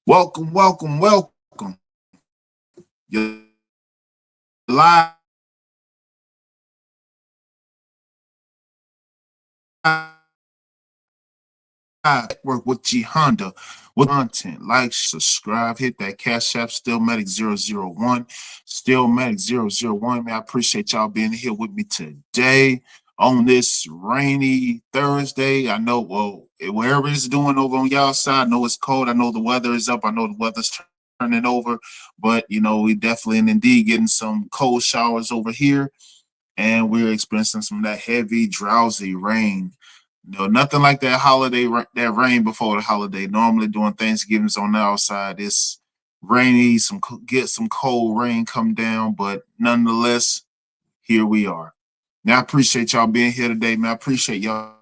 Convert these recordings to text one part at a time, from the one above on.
Welcome, welcome, welcome. You're live. Work with G Honda with content. Like, subscribe, hit that Cash App, Steelmatic 001. Steelmatic 001. Man, I appreciate y'all being here with me today on this rainy Thursday. I know, well, wherever it's doing over on y'all side, I know it's cold. I know the weather is up. I know the weather's turning over, but we definitely and indeed getting some cold showers over here, and we're experiencing some of that heavy, drowsy rain. Nothing like that that rain before the holiday. Normally during Thanksgiving's on the outside, it's rainy, get some cold rain come down, but nonetheless, here we are. Now I appreciate y'all being here today, man. I appreciate y'all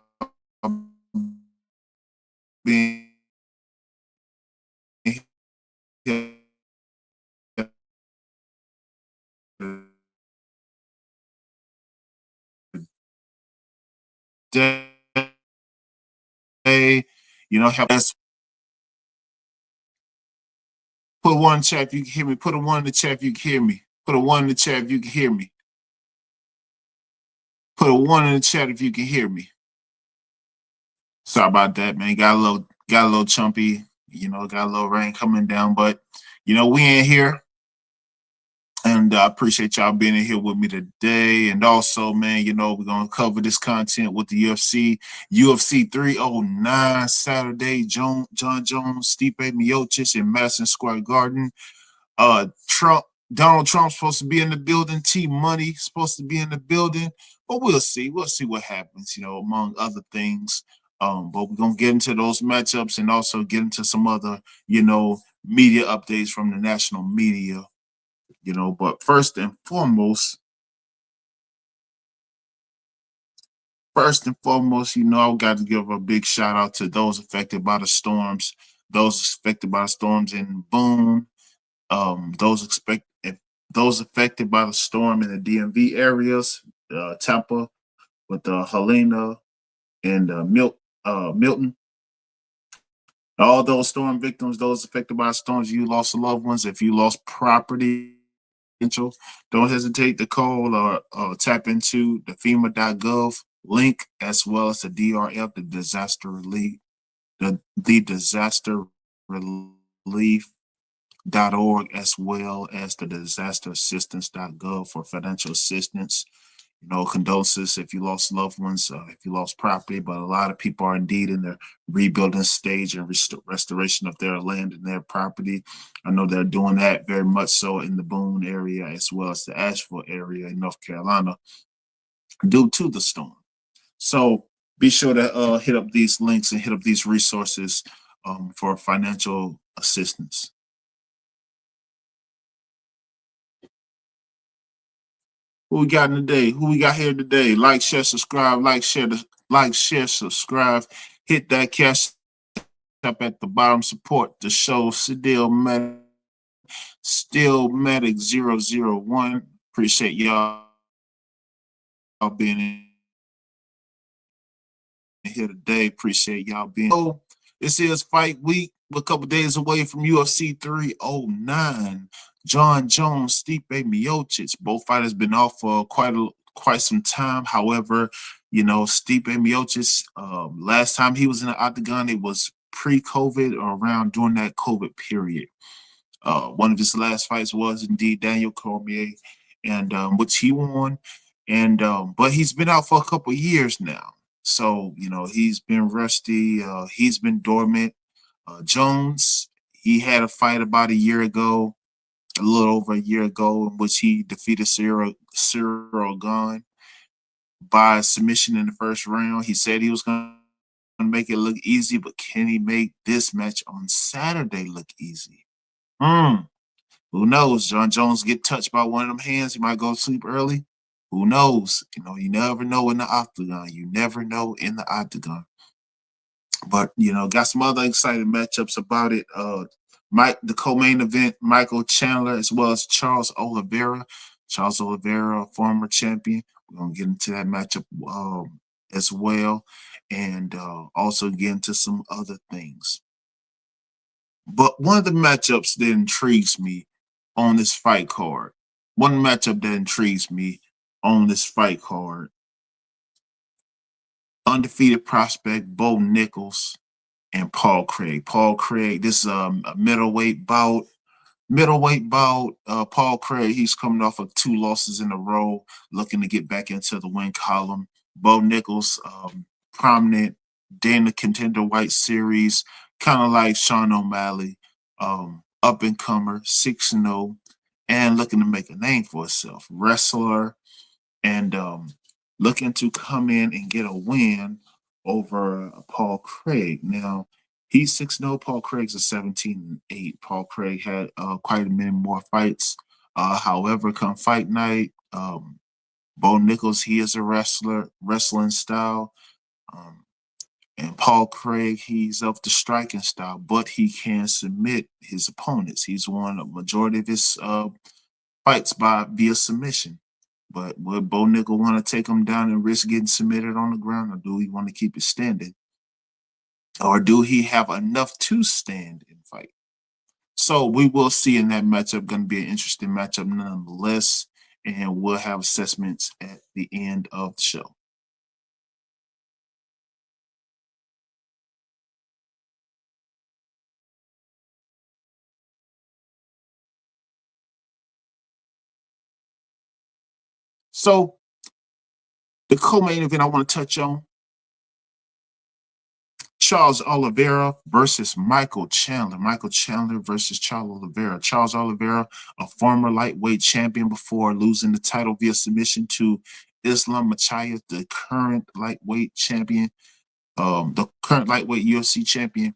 being here today. Help us put one in the chat if you can hear me. Put a one in the chat if you can hear me. Put a one in the chat if you can hear me. Put a one in the chat if you can hear me. Sorry about that, man. Got a little chumpy. Got a little rain coming down, but we in here, and I appreciate y'all being in here with me today. And also, man, we're gonna cover this content with the UFC 309 Saturday. John Jones, Stipe Miocic in Madison Square Garden. Trump, Donald Trump's supposed to be in the building. T Money supposed to be in the building, but we'll see. We'll see what happens. Among other things. But we're gonna get into those matchups and also get into some other, media updates from the national media. But first and foremost, I've got to give a big shout out to those affected by the storms. Those affected by the storms in Boone, um, those expect those affected by the storm in the DMV areas, Tampa with Helena and Milton. All those storm victims, those affected by storms, you lost loved ones. If you lost property, don't hesitate to call or tap into the FEMA.gov link as well as the DRF, the disaster relief org, as well as the disasterassistance.gov for financial assistance. Condolences if you lost loved ones, if you lost property, but a lot of people are indeed in the rebuilding stage and restoration of their land and their property. I know they're doing that very much so in the Boone area as well as the Asheville area in North Carolina due to the storm. So be sure to hit up these links and hit up these resources for financial assistance. Who we got in today? Who we got here today? Like, share, subscribe. Like, share, subscribe. Hit that cash up at the bottom. Support the show. Steelmatic 001. Appreciate y'all being in here today. Appreciate y'all being. Oh, this is fight week. We're a couple days away from UFC 309. John Jones, Stipe Miocic. Both fighters been off for quite some time. However, Stipe Miocic, last time he was in the octagon, it was pre-COVID or around during that COVID period. One of his last fights was indeed Daniel Cormier, and which he won. And but he's been out for a couple of years now. So, he's been rusty. He's been dormant. Jones, he had a fight about a year ago, a little over a year ago, in which he defeated Cyril Gahn by submission in the first round. He said he was going to make it look easy, but can he make this match on Saturday look easy? Who knows? John Jones get touched by one of them hands, he might go to sleep early. Who knows? You never know in the octagon. You never know in the octagon. But got some other exciting matchups about it. The co-main event, Michael Chandler as well as Charles Oliveira. Charles Oliveira, former champion. We're gonna get into that matchup as well, and also get into some other things. But one of the matchups that intrigues me on this fight card, one matchup that intrigues me on this fight card, undefeated prospect Bo Nichols and Paul Craig. Paul Craig, this is a middleweight bout. Middleweight bout, Paul Craig, he's coming off of 2 losses in a row, looking to get back into the win column. Bo Nichols, prominent Dana Contender White Series, kind of like Sean O'Malley, up and comer, 6-0, and looking to make a name for himself. Wrestler, and looking to come in and get a win over Paul Craig. Now, he's 6-0. Paul Craig's a 17-8. Paul Craig had quite a many more fights. However, come fight night, Bo Nichols, he is a wrestler, wrestling style. Um, and Paul Craig, he's of the striking style, but he can submit his opponents. He's won a majority of his fights by via submission. But would Bo Nickel want to take him down and risk getting submitted on the ground, or do he want to keep it standing? Or do he have enough to stand and fight? So we will see in that matchup. Going to be an interesting matchup nonetheless, and we'll have assessments at the end of the show. So the co-main event I want to touch on, Charles Oliveira versus Michael Chandler. Michael Chandler versus Charles Oliveira. Charles Oliveira, a former lightweight champion before losing the title via submission to Islam Makhachev, the current lightweight champion, the current lightweight UFC champion.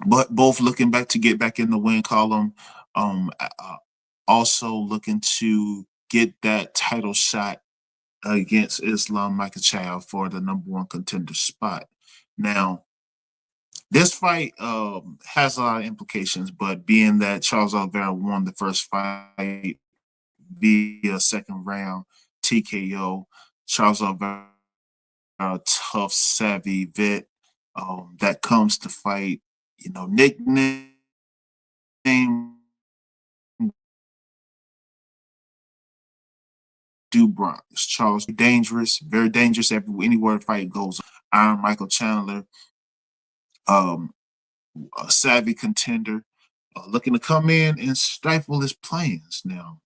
But both looking back to get back in the win column. Also looking to get that title shot against Islam Makhachev for the #1 contender spot. Now, this fight has a lot of implications, but being that Charles Oliveira won the first fight via second round TKO, Charles Oliveira, tough, savvy vet that comes to fight, nickname Du Bronx. Charles, dangerous, very dangerous anywhere the fight goes. Iron Michael Chandler, um, a savvy contender, looking to come in and stifle his plans. Now,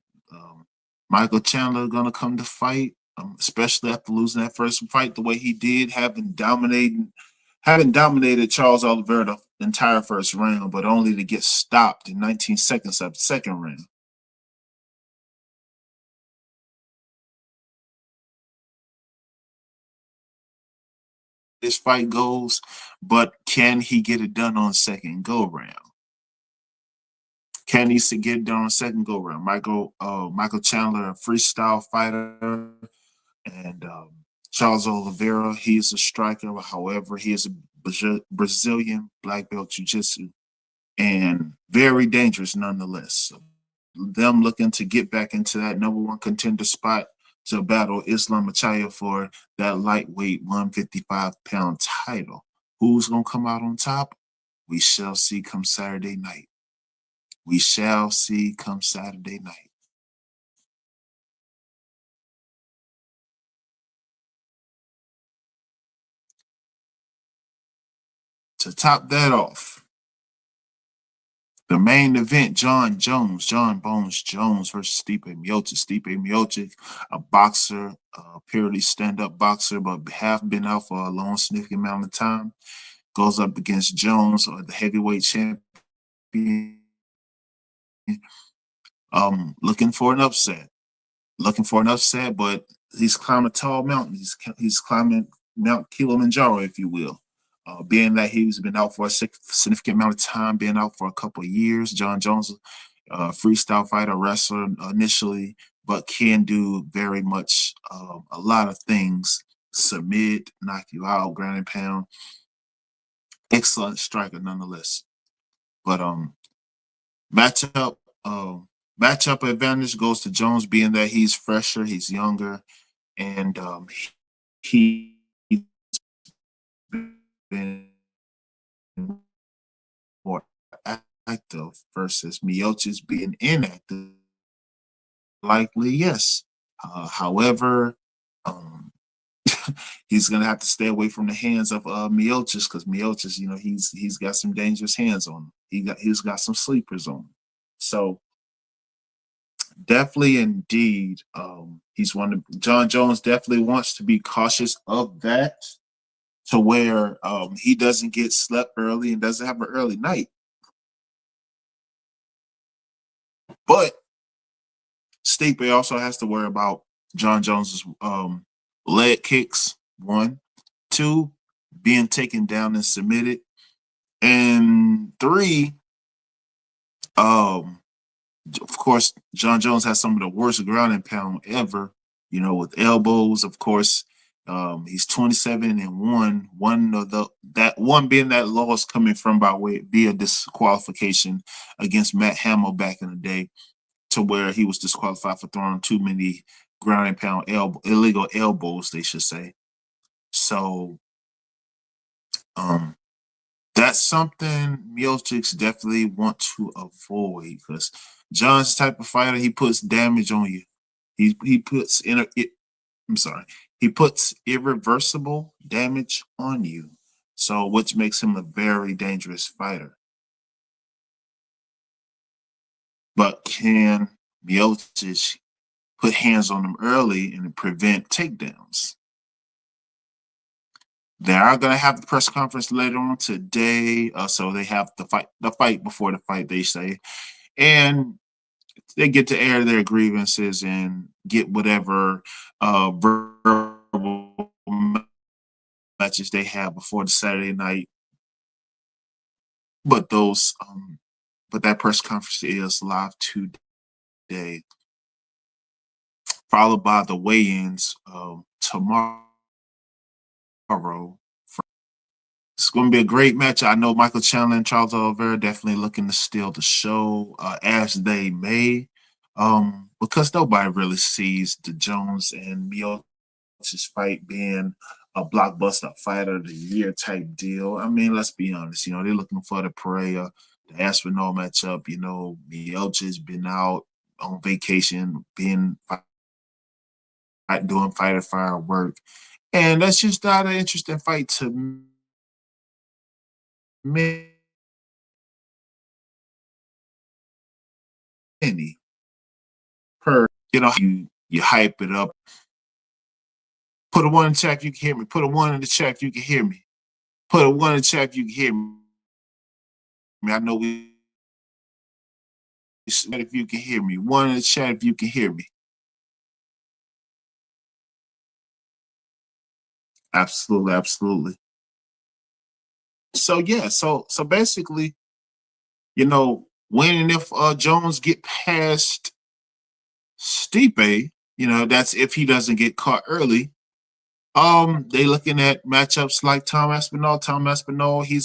Michael Chandler going to come to fight, especially after losing that first fight the way he did, having dominated Charles Oliveira the entire first round, but only to get stopped in 19 seconds of the second round. This fight goes, but can he get it done on second go round? Can he get it done on second go round? Michael Chandler, a freestyle fighter, and Charles Oliveira, he's a striker. However, he is a Brazilian black belt jiu-jitsu and very dangerous nonetheless. So them looking to get back into that #1 contender spot to battle Islam Makhachev for that lightweight 155-pound title. Who's going to come out on top? We shall see come Saturday night. We shall see come Saturday night. To top that off, the main event, John Bones Jones versus Stipe Miocic. Stipe Miocic, a boxer, purely stand-up boxer, but have been out for a long, significant amount of time. Goes up against Jones, or the heavyweight champion, looking for an upset. But he's climbing a tall mountain. He's climbing Mount Kilimanjaro, if you will. Being that he's been out for a significant amount of time, being out for a couple of years. John Jones, freestyle fighter, wrestler initially, but can do very much a lot of things. Submit, knock you out, ground and pound. Excellent striker nonetheless. But matchup matchup advantage goes to Jones, being that he's fresher, he's younger, and he's been more active versus Miocic being inactive? Likely, yes. However, um, he's gonna have to stay away from the hands of Miocic because Miocic, he's got some dangerous hands on him. He's got some sleepers on him. So definitely, indeed, he's one of John Jones definitely wants to be cautious of that to where he doesn't get slept early and doesn't have an early night. But Stipe also has to worry about John Jones's leg kicks. One, two, being taken down and submitted, and three, um, of course, John Jones has some of the worst ground and pound ever. With elbows, of course. He's 27-1. One of that one being that loss coming from by way via disqualification against Matt Hamill back in the day, to where he was disqualified for throwing too many ground and pound illegal elbows, they should say. So um, that's something Miocic definitely want to avoid because John's the type of fighter, he puts damage on you. He puts I'm sorry. He puts irreversible damage on you. So which makes him a very dangerous fighter. But can Miocic put hands on them early and prevent takedowns? They are going to have the press conference later on today. So they have the fight before the fight, they say. And they get to air their grievances and get whatever verbal matches they have before the Saturday night. But that press conference is live today, followed by the weigh-ins tomorrow. It's going to be a great match. I know Michael Chandler and Charles Oliveira definitely looking to steal the show, as they may, because nobody really sees the Jones and Miocic's fight being a blockbuster fighter of the year type deal. I mean, let's be honest. They're looking for the Pereira, the Aspinall matchup. Miocic's been out on vacation, doing fighter fire work, and that's just not an interesting fight to many. Per you hype it up. Put a one in the chat if you can hear me. Put a one in the chat if you can hear me. Put a one in the chat if you can hear me. I know if you can hear me. One in the chat if you can hear me. Absolutely, absolutely. So yeah, so basically, when and if Jones get past Stipe, that's if he doesn't get caught early. They looking at matchups like Tom Aspinall. Tom Aspinall, he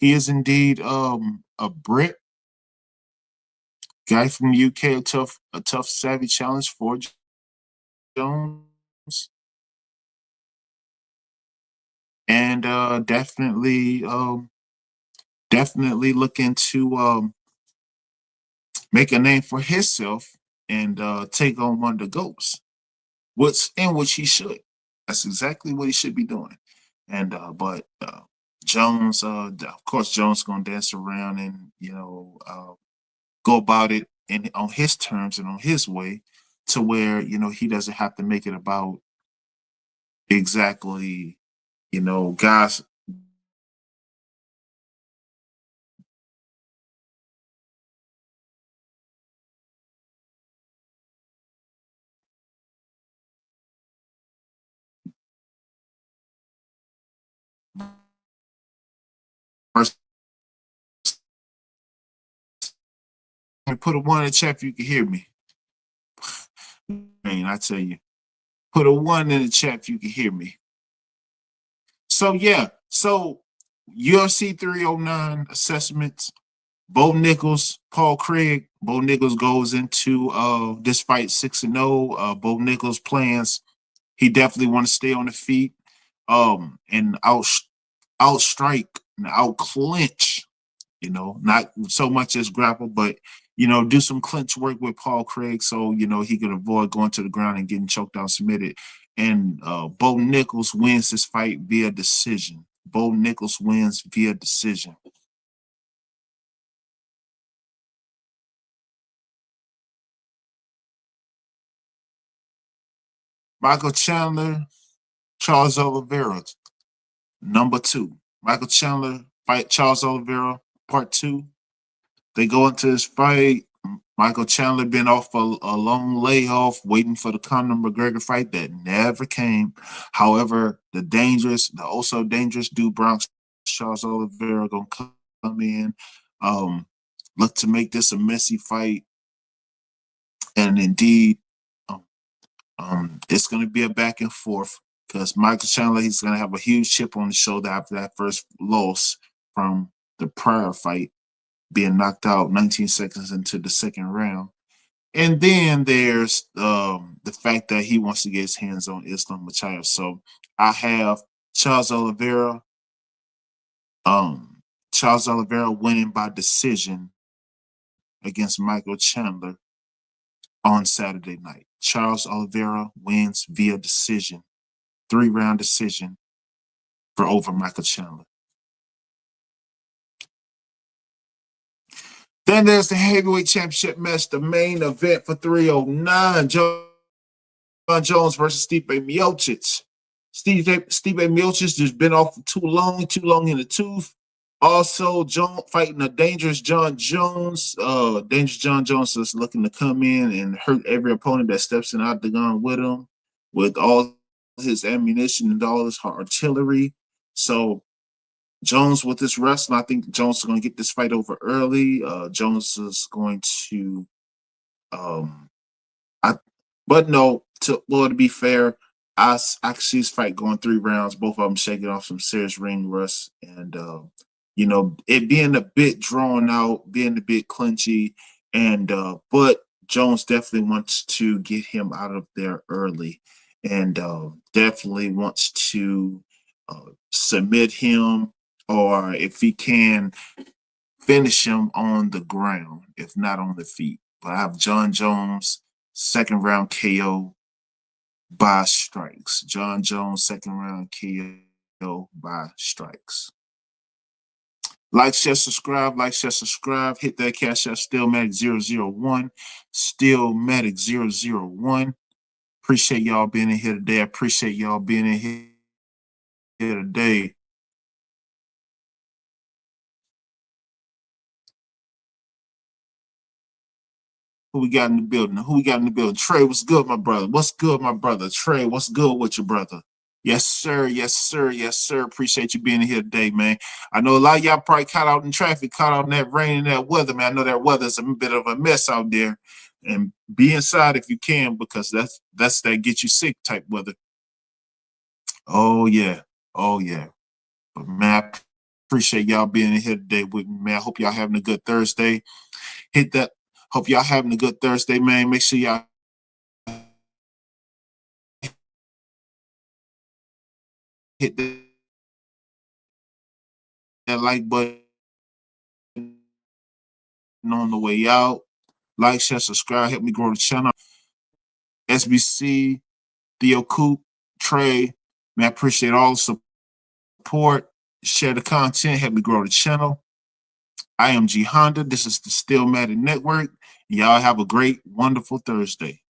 is indeed a Brit guy from the UK, a tough, savvy challenge for Jones, and definitely looking to make a name for himself and take on one of the goats. Which he should. That's exactly what he should be doing. And but Jones, of course, Jones gonna dance around and go about it on his terms and on his way, to where he doesn't have to make it about exactly guys first. Put a one in the chat if you can hear me. Man, I tell you, put a one in the chat if you can hear me. So yeah, so UFC 309 assessments. Bo Nichols, Paul Craig. Bo Nichols goes into this fight 6-0. Bo Nichols plans. He definitely want to stay on the feet, and outstrike and out clinch not so much as grapple, but do some clinch work with Paul Craig so he could avoid going to the ground and getting choked out, submitted. And Bo Nichols wins this fight via decision. Bo Nichols wins via decision. Michael Chandler, Charles Oliveira, number 2. Michael Chandler fight Charles Oliveira, part 2. They go into this fight. Michael Chandler been off a long layoff, waiting for the Conor McGregor fight that never came. However, the also dangerous dude Bronx Charles Oliveira gonna come in, look to make this a messy fight, and indeed, um, it's gonna be a back and forth because Michael Chandler he's gonna have a huge chip on his shoulder after that first loss from the prior fight, being knocked out 19 seconds into the second round. And then there's the fact that he wants to get his hands on Islam Makhachev. So I have Charles Oliveira, Charles Oliveira winning by decision against Michael Chandler on Saturday night. Charles Oliveira wins via decision, 3-round decision over Michael Chandler. Then there's the heavyweight championship match, the main event for 309. John Jones versus Stipe Miocic. Stipe Miocic just been off for too long in the tooth. Also, fighting a dangerous John Jones. Dangerous John Jones is looking to come in and hurt every opponent that steps in the octagon with him, with all his ammunition and all his artillery. So Jones with this wrestling, I think Jones is going to get this fight over early. Jones is going to, but no, to be fair, I can see this fight going 3 rounds. Both of them shaking off some serious ring rust, and it being a bit drawn out, being a bit clinchy, and but Jones definitely wants to get him out of there early, and definitely wants to submit him, or if he can, finish him on the ground, if not on the feet. But I have John Jones, 2nd round KO by strikes. John Jones, 2nd round KO by strikes. Like, share, subscribe. Like, share, subscribe. Hit that Cash App Steelmatic 001. Steelmatic 001. Appreciate y'all being in here today. I appreciate y'all being in here today. Who we got in the building? Who we got in the building? Trey, what's good, my brother? What's good, my brother? Trey, what's good with your brother? Yes, sir. Yes, sir. Yes, sir. Appreciate you being here today, man. I know a lot of y'all probably caught out in traffic, caught out in that rain and that weather, man. I know that weather's a bit of a mess out there. And be inside if you can, because that's that get you sick type weather. Oh yeah. Oh yeah. But man, I appreciate y'all being here today with me, man. I hope y'all having a good Thursday. Hit that. Hope y'all having a good Thursday, man. Make sure y'all hit that like button on the way out. Like, share, subscribe, help me grow the channel. SBC, Theo Coop, Trey, man, I appreciate all the support. Share the content, help me grow the channel. I am G Honda. This is the Steelmatic Network. Y'all have a great, wonderful Thursday.